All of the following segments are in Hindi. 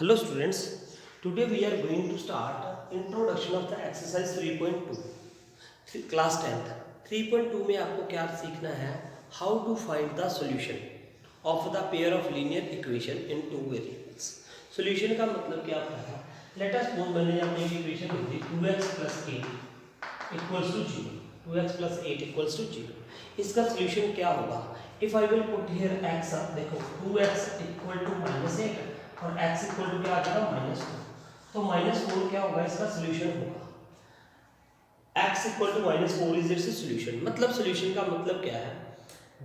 Hello students, today we are going to start introduction of the exercise 3.2 class 10th 3.2 में आपको क्या सीखना है how to find the solution of the pair of linear equation in two variables. Solution का मतलब क्या होता है? Let us suppose मैंने यहाँ पे इक्वेशन दी थी 2x plus 8 equals to 0 2x plus 8 equals to 0. इसका solution क्या होगा? If I will put here x देखो 2x equal to -8 और x इक्वल टू क्या आ जाएगा -4. तो -4 क्या होगा इसका सोल्यूशन होगा x equal to -4 is its solution. मतलब सोल्यूशन का मतलब क्या है?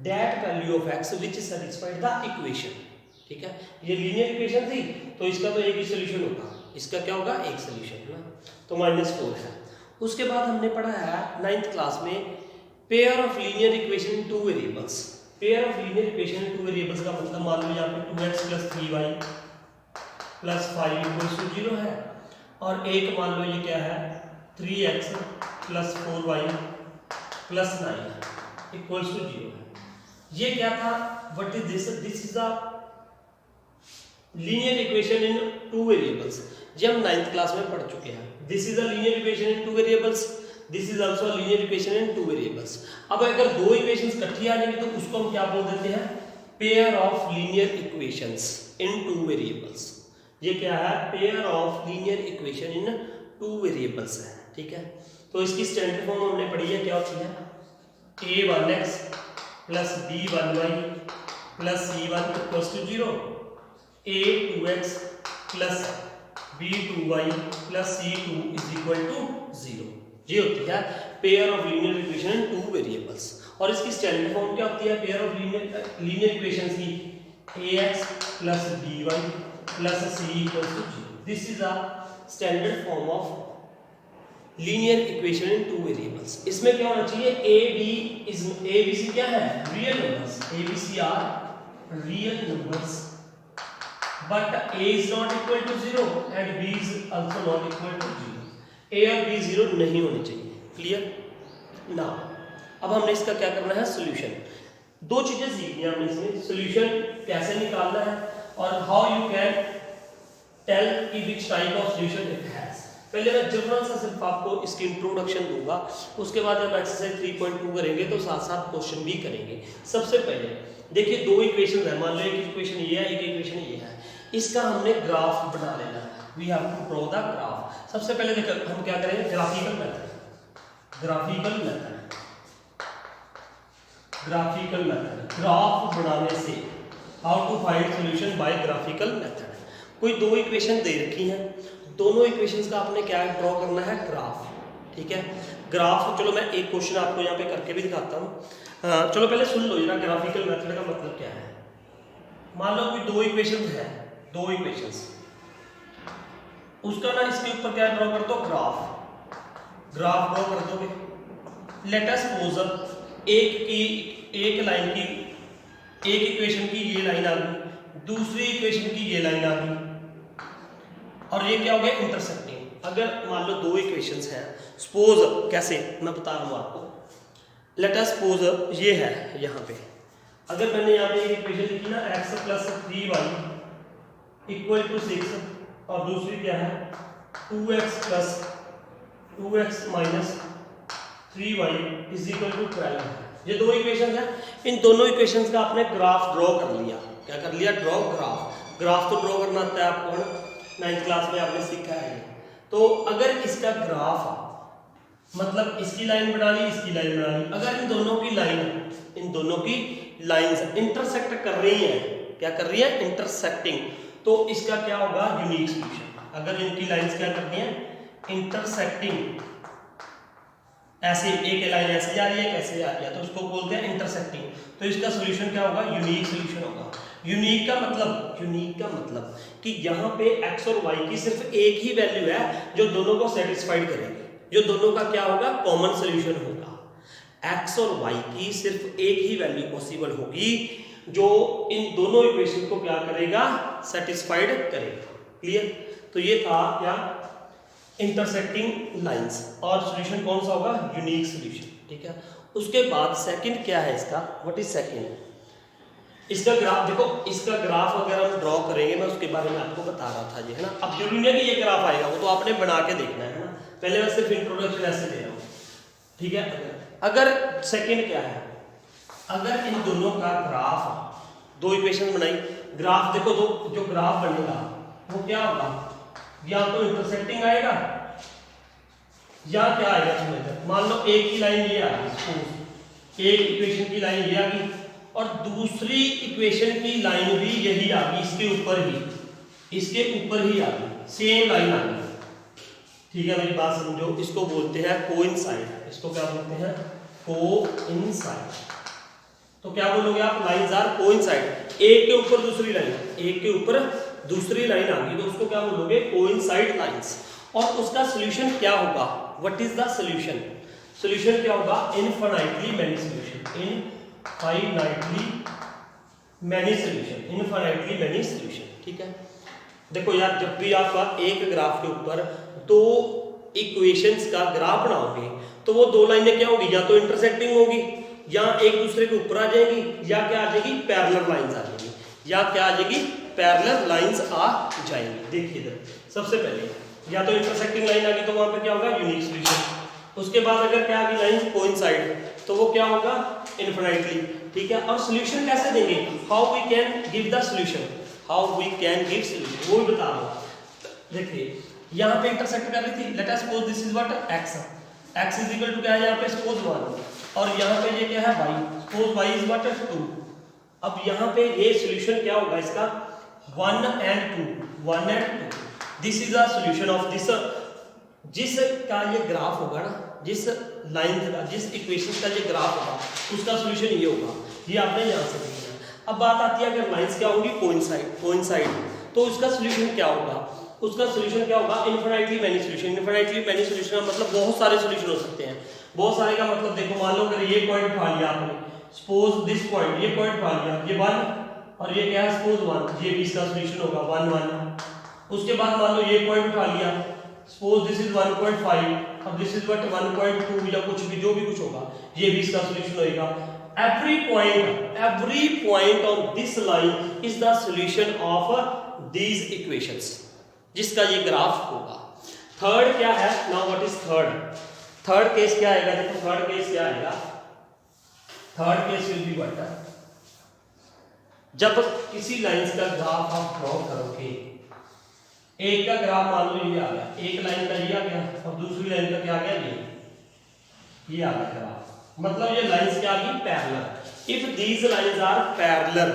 That value of x which satisfied the equation. ठीक है, ये लीनियर इक्वेशन थी तो इसका तो एक ही सोल्यूशन होगा. इसका क्या होगा? एक सोल्यूशन ना. तो -4 है. उसके बाद हमने पढ़ा है 9th क्लास में pair of linear equation in two variables. Pair of linear equation in two variables का मतलब मान लो यहाँ पे 2x + 3y plus 5 equals to 0 है और एक मान लो ये क्या है 3x plus 4y plus 9 equals to 0 है. ये क्या था? What is this? This is a linear equation in two variables. ये हम 9th क्लास में पढ़ चुके हैं. This is a linear equation in two variables. This is also a linear equation in two variables. अब अगर दो इक्वेशंस इकट्ठी आ जाएंगी तो उसको हम क्या बोल देते हैं? Pair of linear equations in two variables. ये क्या है? Pair of linear equation in two variables है. ठीक है, तो इसकी स्टैंडर्ड फॉर्म हमने पढ़ी है. क्या होती है? a1x plus b1y plus c1 equals to 0, a2x plus b2y plus c2 is equal to 0. ये होती है pair of linear equation in two variables. और इसकी स्टैंडर्ड फॉर्म क्या होती है पेयर ऑफ लीनियर इक्वेशंस की? ax plus by plus c equals to 0. This is a standard form of linear equation in two variables. इसमें क्या होना चाहिए? a b c क्या है? real numbers. a b c are real numbers, but a is not equal to 0 and b is also not equal to 0. a और b 0 नहीं होने चाहिए. क्लियर? ना अब हमने इसका क्या करना है? सोल्यूशन. दो चीजें सीखनी है हमने इसमें. सोल्यूशन कैसे निकालना है और हाउ यू कैन टेल कि which type of solution it has. पहले मैं जनरल सा सिर्फ आपको इसकी इंट्रोडक्शन दूंगा. उसके बाद जब एक्सरसाइज 3.2 करेंगे तो साथ साथ क्वेश्चन भी करेंगे. सबसे पहले देखिए दो इक्वेशन है. मान लो एक इक्वेशन ये है, एक इक्वेशन ये है. इसका हमने ग्राफ बना लेना है. We have to draw the graph. सबसे पहले देखो हम क्या करेंगे? Graphical method. Graphical method graphical method graph बनाने से. How to find solution by graphical method. कोई दो इक्वेशन दे रखी हैं, दोनों इक्वेशंस का आपने क्या ड्रॉ करना है? ग्राफ. ठीक है, ग्राफ. चलो मैं एक क्वेश्चन आपको यहाँ पे करके भी दिखाता हूँ. चलो पहले सुन लो जरा ग्राफिकल मेथड का मतलब क्या है. मान लो कोई दो इक्वेशंस है, दो इक्वेशंस, उसका ना इसके ऊपर क्या ड्रॉ कर दो? ग्राफ. ग्राफ ड्रॉ कर दोगे. लेट अस सपोज एक लाइन की, एक इक्वेशन की ये लाइन आ गई, दूसरी इक्वेशन की ये लाइन आ गई और ये क्या हो गया? इंटरसेक्टिंग. अगर मान लो दो इक्वेशंस हैं, सपोज कैसे मैं बता रहा हूँ आपको. लेट अस सपोज ये है यहाँ पे. अगर मैंने यहाँ पे एक इक्वेशन लिखी ना x plus 3y equal to 6 और दूसरी क्या है 2x minus 3y is equal to 12. ये दो इक्वेशंस हैं. इन दोनों इक्वेशंस का आपने ग्राफ ड्रॉ कर लिया. क्या कर लिया? Draw graph. ग्राफ तो ड्रॉ करना आता है आपको, 9th क्लास में आपने सीखा है. तो अगर इसका ग्राफ मतलब इसकी लाइन बना ली, इसकी लाइन बना ली, अगर इन दोनों की लाइंस इंटरसेक्ट कर रही हैं, क्या कर रही है? इंटरसेक्टिंग. तो इसका क्या होगा? Unique solution. अगर इनकी लाइंस क्या करती हैं? इंटरसेक्टिंग. ऐसे एक लाइन ऐसे जा रही है, कैसे जा रही है, तो उसको बोलते हैं इंटरसेक्टिंग. तो इसका सॉल्यूशन क्या होगा? यूनिक सॉल्यूशन होगा. यूनिक का मतलब कि यहाँ पे x और y की सिर्फ एक ही वैल्यू है जो दोनों को सेटिस्फाइड करेगी, जो दोनों का क्या होगा? कॉमन सॉल्यूशन होगा. x और y की सिर्फ एक ही वैल्यू पॉसिबल होगी जो इन दोनों इक्वेशन को क्या करेगा? सेटिस्फाइड करेगा. क्लियर? तो ये था क्या? Intersecting lines. और सॉल्यूशन कौन सा होगा? Unique solution. ठीक है, उसके बाद सेकंड क्या है इसका? What is second? इसका ग्राफ देखो, इसका ग्राफ अगर हम ड्रॉ करेंगे, मैं उसके बारे में आपको बता रहा था, ये है ना। अब जरूरी नहीं है कि ये ग्राफ आएगा, वो तो आपने बना के देखना है ना। पहले मैं सिर्फ इंट्रोडक्शन ऐसे दे रहा हूँ, ठीक है। अगर सेकंड क्या है, अगर इन दोनों का ग्राफ, दो इक्वेशन बनाई, ग्राफ देखो, दो जो ग्राफ बनेगा वो क्या होगा, या तो इंटरसेक्टिंग आएगा या क्या आएगा समझ। मान लो एक की लाइन ये आ गई, एक इक्वेशन की लाइन ये आ गई और दूसरी इक्वेशन की लाइन भी यही आ गई, इसके ऊपर ही, इसके ऊपर ही आ गई, सेम लाइन आ गई, ठीक है। मेरी बात समझो, इसको बोलते हैं कोइंसाइड। इसको क्या बोलते हैं, कोइंसाइड। तो क्या बोलोगे आप, लाइंस आर कोइंसाइड। एक के ऊपर दूसरी लाइन, एक के ऊपर दूसरी लाइन आ गई तो उसको क्या बोलोगे, कोइंसाइड लाइंस। और उसका सॉल्यूशन क्या होगा, what is the solution, solution क्या होगा, infinitely many solution, infinitely many solution, infinitely many solution, ठीक है। देखो यार, जब भी आप एक ग्राफ के ऊपर दो इक्वेशंस का ग्राफ बनाओगे तो वो दो लाइनें क्या होगी, या तो इंटरसेक्टिंग होगी, या एक दूसरे के ऊपर आ जाएगी, या क्या आ जाएगी, पैरेलल लाइंस आ जाएगी, या क्या आ जाएगी, पैरेलल लाइंस आ जाएंगी। देखिए इधर, सबसे पहले या तो इंटरसेक्टिंग लाइन आ गई तो वहां पे क्या होगा, यूनिक सॉल्यूशन। उसके बाद अगर क्या आ गई लाइन कोइंसाइड तो वो क्या होगा, इनफाइनाइटली, ठीक है। और सॉल्यूशन कैसे देंगे, how we can give the solution, how we can give solution, वो भी बता रहा हूं। देखिए यहाँ पे इंटरसेक्ट कर रही थी, let us suppose this is what x, x is equal to क्या है यहाँ पे, सपोज 1, और यहाँ पे ये क्या है y, suppose y is what 2। अब यहाँ पे ये सॉल्यूशन क्या होगा इसका, 1 and 2, 1 and 2, this is a solution of this. जिस का ये ग्राफ होगा ना, जिस लाइन का, जिस इक्वेशन का ये ग्राफ होगा उसका सॉल्यूशन ये होगा, ये आपने यहाँ से देखना। अब बात आती है अगर लाइंस क्या होंगी, कोइंसाइड, तो उसका सॉल्यूशन क्या होगा, उसका सॉल्यूशन क्या होगा, infinitely many solution. Infinitely many solution का मतलब बहुत सारे सॉल्यूशन हो सकते हैं। बहुत सारे का मतलब देखो, मान लो अगर ये पॉइंट उठा लिया आपने, सपोज दिस पॉइंट, ये पॉइंट उठा लिया, ये 1 और ये क्या है, सपोज 1, ये भी इसका सॉल्यूशन होगा 1 1। उसके बाद मान लो ये पॉइंट उठा लिया, सपोज दिस इज 1.5 और दिस इज व्हाट 1.2 या कुछ भी, जो भी कुछ होगा, ये भी इसका सॉल्यूशन होएगा। every point on this line is the solution of these equations, जिसका ये ग्राफ होगा। थर्ड क्या है, now what is third case क्या आएगा, देखो थर्ड केस क्या आएगा, third case will be what, जब किसी लाइंस का ग्राफ आप ड्रॉ करोगे, एक का ग्राफ मान लो ये आ गया, एक लाइन का ये आ गया और दूसरी लाइन का क्या आ गया, ये आ गया ग्राफ, मतलब ये लाइंस क्या आ गई, parallel. If these lines are parallel,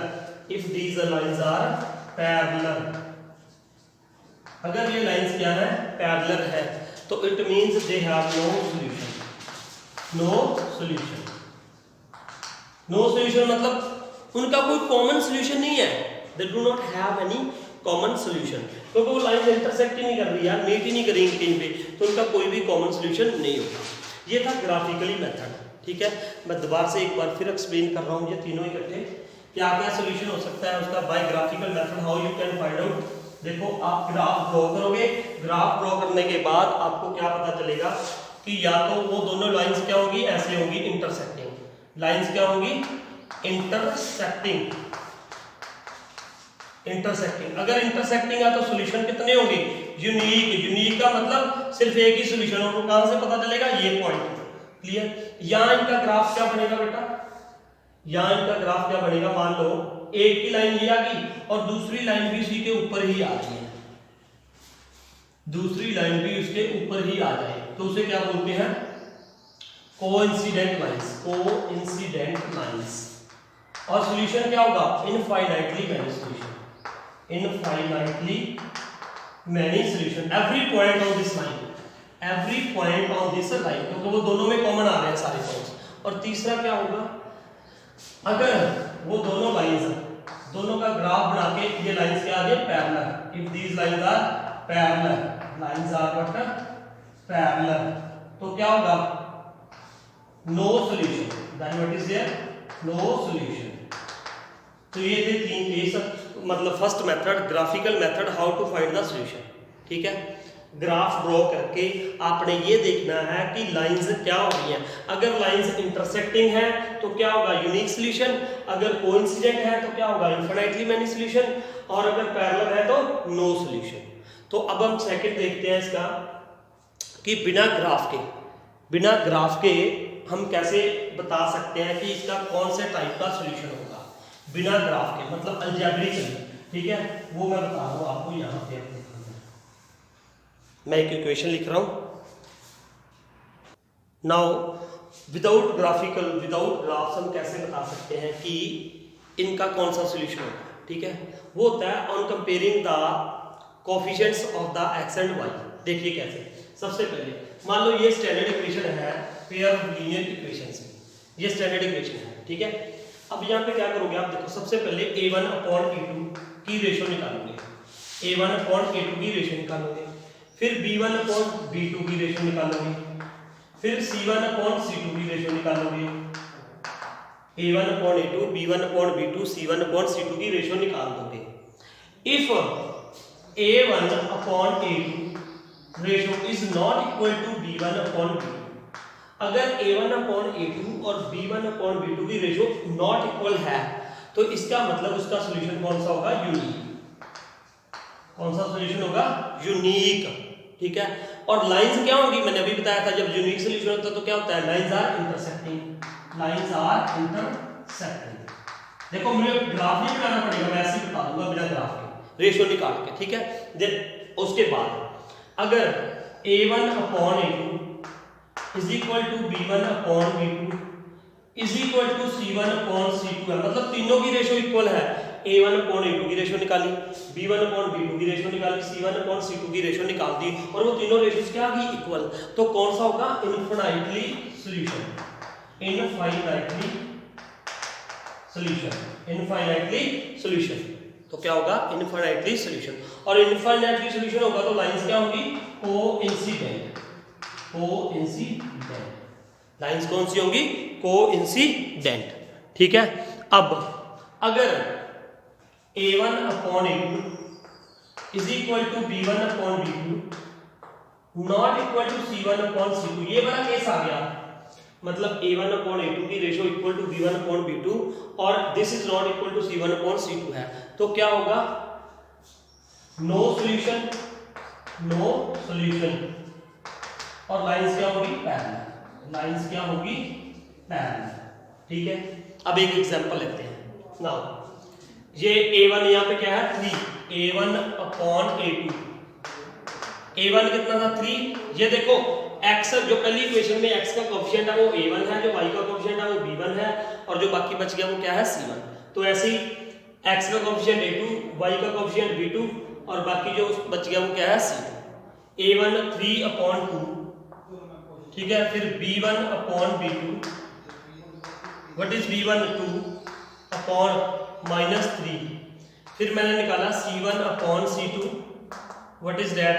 if these lines are parallel, अगर ये लाइंस क्या है, पैरेलल है, तो it means they have no solution, no solution. No solution मतलब उनका कोई कॉमन सॉल्यूशन नहीं है, they do not have any common solution, क्योंकि वो लाइन इंटरसेक्ट ही नहीं कर रही यार, मीट ही नहीं करेंगे कहीं पे, तो उनका कोई भी कॉमन सॉल्यूशन नहीं होगा। ये था ग्राफिकली मेथड, ठीक है। मैं दोबारा से एक बार फिर एक्सप्लेन कर रहा हूँ, ये तीनों इकट्ठे क्या क्या सॉल्यूशन हो सकता है उसका, by graphical method how you can find out. देखो आप ग्राफ ड्रॉ करोगे, ग्राफ ड्रॉ करने के बाद आपको क्या पता चलेगा कि या तो वो दोनों लाइंस क्या होगी, ऐसे होगी इंटरसेक्टिंग, लाइंस क्या होगी, इंटरसेक्टिंग, इंटरसेक्टिंग। अगर इंटरसेक्टिंग है तो सॉल्यूशन कितने होंगे, यूनिक। यूनिक का मतलब सिर्फ एक ही सॉल्यूशन होगा, कहां से पता चलेगा, ये पॉइंट, क्लियर। यहां इनका ग्राफ क्या बनेगा बेटा, यहां इनका ग्राफ क्या बनेगा, मान लो एक की लाइन ये आ गई और दूसरी लाइन भी उसी के ऊपर ही आ रही है, दूसरी लाइन भी उसके ऊपर ही आ जाए तो उसे क्या बोलते हैं, कोइंसिडेंट लाइंस, कोइंसिडेंट लाइंस। और सॉल्यूशन क्या होगा, infinitely many solution, infinitely many solution every point on this line, every point on this line, क्योंकि वो दोनों में कॉमन आ रहे हैं सारे पॉइंट्स। और तीसरा क्या होगा, अगर वो दोनों लाइंस, दोनों का ग्राफ बना के ये लाइंस क्या आ गए, parallel, if these lines are parallel, lines are what, parallel, तो क्या होगा, no solution, then what is there, no solution. तो ये थे तीन केस, मतलब first method graphical method how to find the solution, ठीक है। ग्राफ ड्रॉ करके आपने ये देखना है कि लाइंस क्या हो रही हैं। अगर लाइंस इंटरसेक्टिंग है तो क्या होगा, यूनिक सॉल्यूशन। अगर कोइंसिडेंट है तो क्या होगा, इनफिनिटली मेनी सॉल्यूशन। और अगर पैरेलल है तो नो सॉल्यूशन। तो अब हम सेकंड देखते हैं इसका कि बिना ग्राफ के हम कैसे बता सकते हैं कि इसका कौन से टाइप का सॉल्यूशन होगा बिना ग्राफ के, मतलब अलजेब्रिकली। ठीक है, वो मैं बता रहा हूँ आपको यहाँ पे। मैं एक इक्वेशन लिख रहा हूँ नाउ। विदाउट ग्राफ्स हम कैसे बता सकते हैं कि इनका कौन सा सॉल्यूशन होगा। ठीक है, वो होता है on comparing the coefficients of the x and y. देखिए कैसे। सबसे पहले मान लो ये स्टैंडर्ड इक्वेशन है पेयर ऑफ लीनियर इक्वेशंस की, ये स्टैंडर्ड इक्वेशन है। ठीक है, अब यहाँ पे क्या करोगे आप, देखो सबसे पहले a1/a2 की रेशियो निकालोगे, a1/a2 की रेशियो निकालोगे, फिर b1/b2 की रेशियो निकालोगे, फिर c1/c2 की रेशियो निकालोगे, a1/a2 b1/b2 c1/c2 की रेशियो निकाल दोगे। If a1/a2 ratio is not equal to b1/b2, अगर a1/a2 और b1/b2 की रेशियो नॉट इक्वल है तो इसका मतलब उसका सॉल्यूशन कौन सा होगा, यूनिक। कौन सा सॉल्यूशन होगा, यूनिक। ठीक है, और लाइंस क्या होंगी, मैंने अभी बताया था जब यूनिक सॉल्यूशन होता है तो क्या होता है, लाइंस आर इंटरसेक्टिंग। देखो मुझे ग्राफ नहीं बनाना पड़ेगा, मैं ऐसे ही बता दूंगा बिना ग्राफ के, रेशियो निकाल के। ठीक है, उसके बाद अगर a1/a2 is equal to b1/b2 is equal to c1/c2 है, मतलब तीनों की रेशियो इक्वल है। a1/a2 की रेशियो निकाली, b1/b2 की रेशियो निकाली, c1/c2 की रेशियो निकाल दी, और वो तीनों रेशियोज क्या आ गई, इक्वल। तो कौन सा होगा, इनफिनिटली सॉल्यूशन। तो क्या होगा, इनफिनिटली सॉल्यूशन। और इनफिनिटली सॉल्यूशन होगा तो लाइंस क्या होंगी, कोइंसिडेंट। लाइंस कौन सी होंगी, कोइंसिडेंट। ठीक है, अब अगर a1/a2 is equal to b1/b2 not equal to c1/c2, ये वाला केस आ गया, मतलब a1/a2 की रेशियो इक्वल टू b1/b2 और this is not equal to c1/c2 है, तो क्या होगा, नो सॉल्यूशन। और लाइंस क्या होगी, पैरेलल। ठीक है, अब एक एग्जांपल लेते हैं नाउ। ये a1 यहाँ पे क्या है, 3, a1/a2, a1 कितना था, 3। ये देखो x जो पहली इक्वेशन में x का कोएफिशिएंट है वो a1 है, जो y का कोएफिशिएंट है वो b1 है, और जो बाकी बच गया वो क्या है, c1। तो ऐसे ही x का कोएफिशिएंट a2, y का कोएफिशिएंट b2, और बाकी जो बच गया वो क्या है, c2। a1 3/2, ठीक है, फिर b1/b2, व्हाट इज b1, 2/-3, फिर मैंने निकाला c1/c2, व्हाट इज दैट,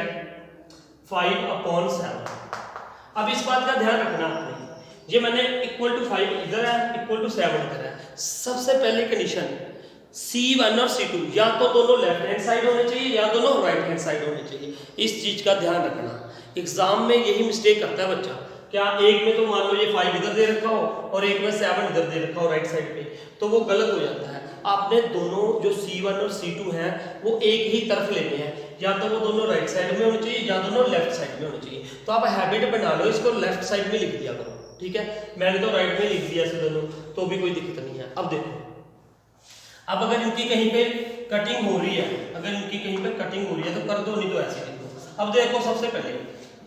5/7। अब इस बात का ध्यान रखना आपने, ये मैंने इक्वल टू 5 इधर है, इक्वल टू 7 इधर है। सबसे पहले कंडीशन C1 और C2 या तो दोनों लेफ्ट हैंड साइड होने चाहिए या दोनों राइट हैंड साइड होने चाहिए। इस चीज का ध्यान रखना, एग्जाम में यही मिस्टेक करता है बच्चा। क्या एक में तो मान लो ये 5 इधर दे रखा हो और एक में 7 इधर दे रखा हो राइट साइड पे, तो वो गलत हो जाता है। आपने दोनों जो C1 और C2 हैं वो एक ही तरफ लेने हैं, या तो वो दोनों राइट साइड में होने चाहिए या दोनों लेफ्ट साइड में होने चाहिए। तो आप हैबिट बना लो, इसको लेफ्ट साइड में लिख दिया करो। ठीक है, मैंने तो राइट में लिख दिया ऐसे दोनों, तो भी कोई दिक्कत नहीं है। अब देखो, अब अगर इनकी कहीं पे कटिंग हो रही है, तो कर दो, नहीं तो ऐसे लिख दो। अब देखो सबसे पहले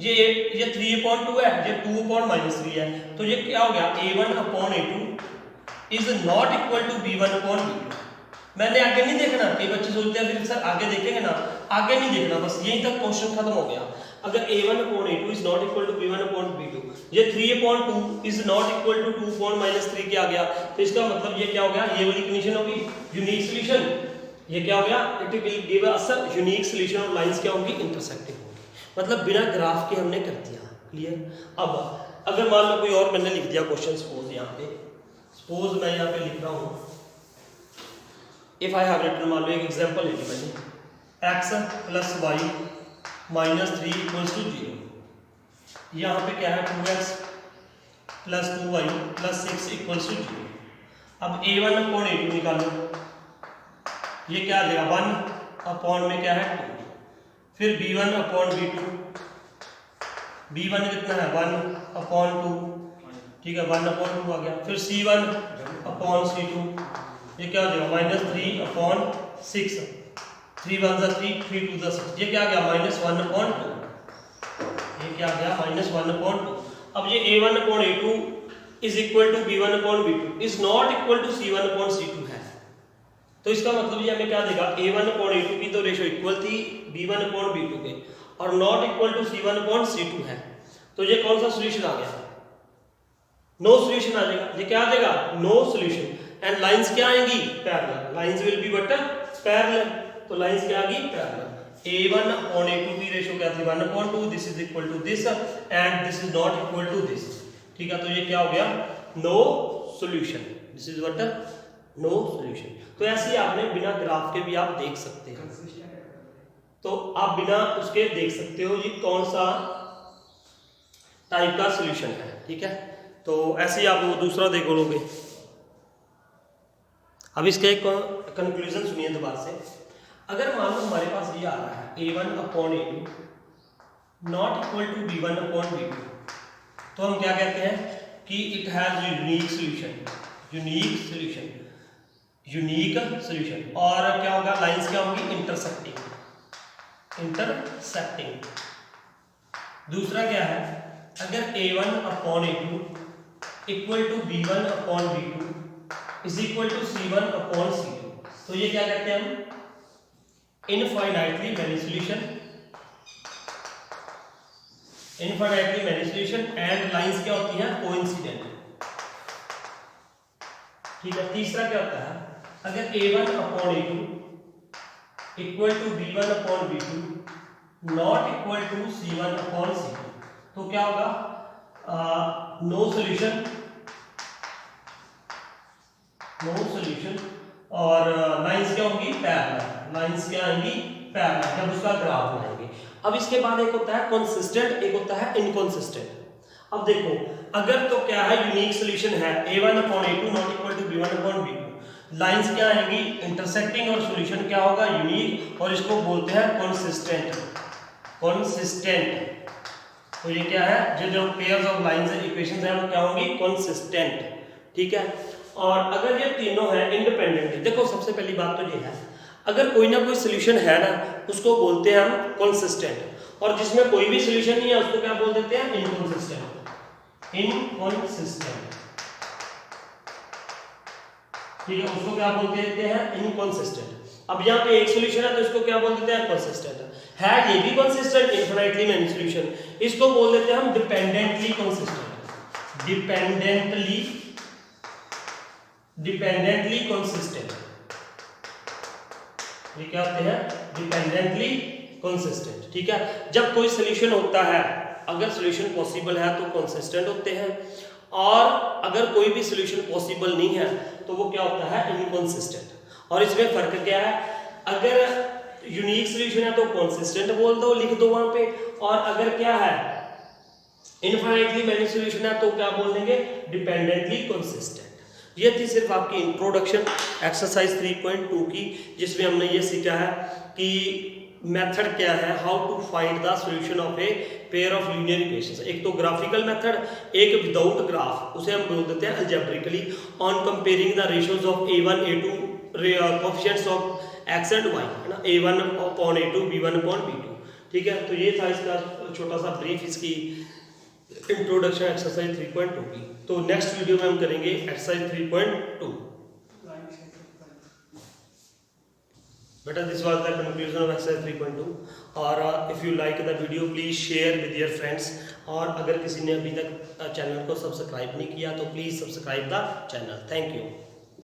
ये 3/2 है, ये 2/-3 है, तो ये क्या हो गया, a1/a2 is not equal to b1/b2। मैंने आगे नहीं देखना, कई बच्चे सोचते हैं फिर सर आगे देखेंगे ना, आगे नहीं देखना, बस यहीं तक क्वेश्चन खत्म हो गया। अगर a1/a2 is not equal to b1/b2, ये 3/2 इज नॉट इक्वल टू 2/-3 के आ गया, तो इसका मतलब ये क्या हो गया, ये वाली कंडीशन होगी यूनिक सॉल्यूशन। ये क्या हो गया, it will give us a unique solution, और लाइंस क्या होंगी, इंटरसेक्टिंग होंगी, मतलब बिना ग्राफ के हमने कर दिया। क्लियर। अब अगर मान लो कोई और मैंने लिख दिया क्वेश्चन, सपोज मैं यहाँ पे लिख रहा हूँ, इफ आई हैव रिटन, मान लो एक एग्जांपल ले ली मैंने, x + y -3 इक्वल्स टू 0। यहाँ पे क्या है 2x plus 2y plus 6 equals to 0। अब a1 अपॉन a2 निकालो, ये क्या आ जाएगा 1 अपॉन में क्या है 2, फिर b1 अपॉन b2, b1 कितना है 1 अपॉन 2, ठीक है 1 अपॉन 2 आ गया, फिर c1 अपॉन c2, ये क्या हो जाएगा -3 अपॉन 6, 3 1 3 3 2 6, ये क्या आ गया -1 अपॉन 2, ये क्या आ गया -1 अपॉन 2। अब ये a1 upon a2 is equal to b1 upon b2 is not equal to c1 upon c2 है, तो इसका मतलब ये हमें क्या देगा a1 अपॉन a2 की तो रेशो इक्वल थी b1 अपॉन b2 के, और not equal to c1 upon c2 है, तो ये कौन सा सॉल्यूशन आ गया, नो सॉल्यूशन आ जाएगा, ये क्या आ जाएगा नो सॉल्यूशन। एंड लाइंस क्या आएंगी parallel, lines will be but parallel, तो लाइंस क्या आ गई पैरेलल। a1 अपॉन a2 की रेशो क्या थी 1 upon 2, this is equal to this and this is not equal to this, ठीक है, तो ये क्या हो गया no solution, this is what no solution. तो ऐसे ही आपने बिना ग्राफ के भी आप देख सकते हैं, तो आप बिना उसके देख सकते हो ये कौन सा टाइप का सॉल्यूशन है, ठीक है। तो ऐसे ही आप वो दूसरा देख लोगे। अब इसका एक कंक्लूजन सुनिए दोबारा से, अगर मान लो हमारे पास ये आ रहा है a1 upon a2 not equal to b1 upon b2, तो हम क्या कहते हैं कि it has unique solution, unique solution, unique solution. और क्या होगा लाइंस क्या होंगी इंटरसेक्टिंग, इंटरसेक्टिंग। दूसरा क्या है अगर a1 upon a2 equal to b1 upon b2 is equal to c1 upon c2, तो ये क्या कहते हैं हम infinitely many solution, infinitely many solution and lines क्या होती हैं कोइंसिडेंट, ठीक है। तीसरा क्या होता है अगर a1 upon a2 equal to b1 upon b2 not equal to c1 upon c2, तो क्या होगा नो सॉल्यूशन, नो सॉल्यूशन। और लाइंस क्या होंगी पैरेलल, लाइंस क्या आएंगी पैरेलल जब उसका ग्राफ बनाएंगे। अब इसके बाद एक होता है कंसिस्टेंट, एक होता है इनकंसिस्टेंट। अब देखो अगर तो क्या है यूनिक सॉल्यूशन है a1 upon a2 not equal to b1 upon b2, lines क्या आएंगी इंटरसेक्टिंग और सॉल्यूशन क्या होगा यूनिक, और इसको बोलते हैं कंसिस्टेंट, कंसिस्टेंट। तो ये क्या है जो pairs of lines and equations हैं वो क्या होंगी कंसिस्टेंट, ठीक है। और अगर ये तीनों है इंडिपेंडेंट, देखो सबसे पहली बात तो ये है अगर कोई ना कोई सॉल्यूशन है ना उसको बोलते हैं हम कंसिस्टेंट, और जिसमें कोई भी सॉल्यूशन नहीं है उसको क्या बोल देते हैं इनकंसिस्टेंट, इनकंसिस्टेंट, ठीक है, उसको क्या बोल देते हैं इनकंसिस्टेंट। अब यहाँ पे एक सॉल्यूशन है तो इसको क्या बोल देते हैं कंसिस्टेंट, है ये भी कंसिस्टेंट इनफिनिटली मैनी सॉल्यूशन, इसको बोल देते हैं हम डिपेंडेंटली कंसिस्टेंट, डिपेंडेंटली कंसिस्टेंट, ये क्या होते हैं डिपेंडेंटली कंसिस्टेंट, ठीक है। जब कोई सॉल्यूशन होता है अगर सॉल्यूशन पॉसिबल है तो कंसिस्टेंट होते हैं, और अगर कोई भी सॉल्यूशन पॉसिबल नहीं है तो वो क्या होता है इनकंसिस्टेंट। और इसमें फर्क क्या है अगर यूनिक सॉल्यूशन है तो कंसिस्टेंट बोल दो, लिख दो वहां पे, और अगर क्या है इनफिनिटली मैनी सॉल्यूशन है तो क्या बोल देंगे डिपेंडेंटली कंसिस्टेंट। ये थी सिर्फ आपकी इंट्रोडक्शन एक्सरसाइज 3.2 की, जिसमें हमने ये सीखा है कि मेथड क्या है how to find the solution of a pair of linear equations. एक तो ग्राफिकल मेथड, एक विदाउट ग्राफ, उसे हम बोल देते हैं algebraically on comparing the ratios of a1 a2 coefficients of x and y, है ना, a1 upon a2 b1 upon b2, ठीक है। तो ये था इसका छोटा सा ब्रीफ इसकी इंट्रोडक्शन एक्सरसाइज 3.2 की। तो नेक्स्ट वीडियो में हम करेंगे एक्सरसाइज 3.2। बेटा this was the conclusion of exercise 3.2, और if you like the video please share with your friends, और अगर किसी ने अभी तक चैनल को सब्सक्राइब नहीं किया तो please subscribe the channel. Thank you.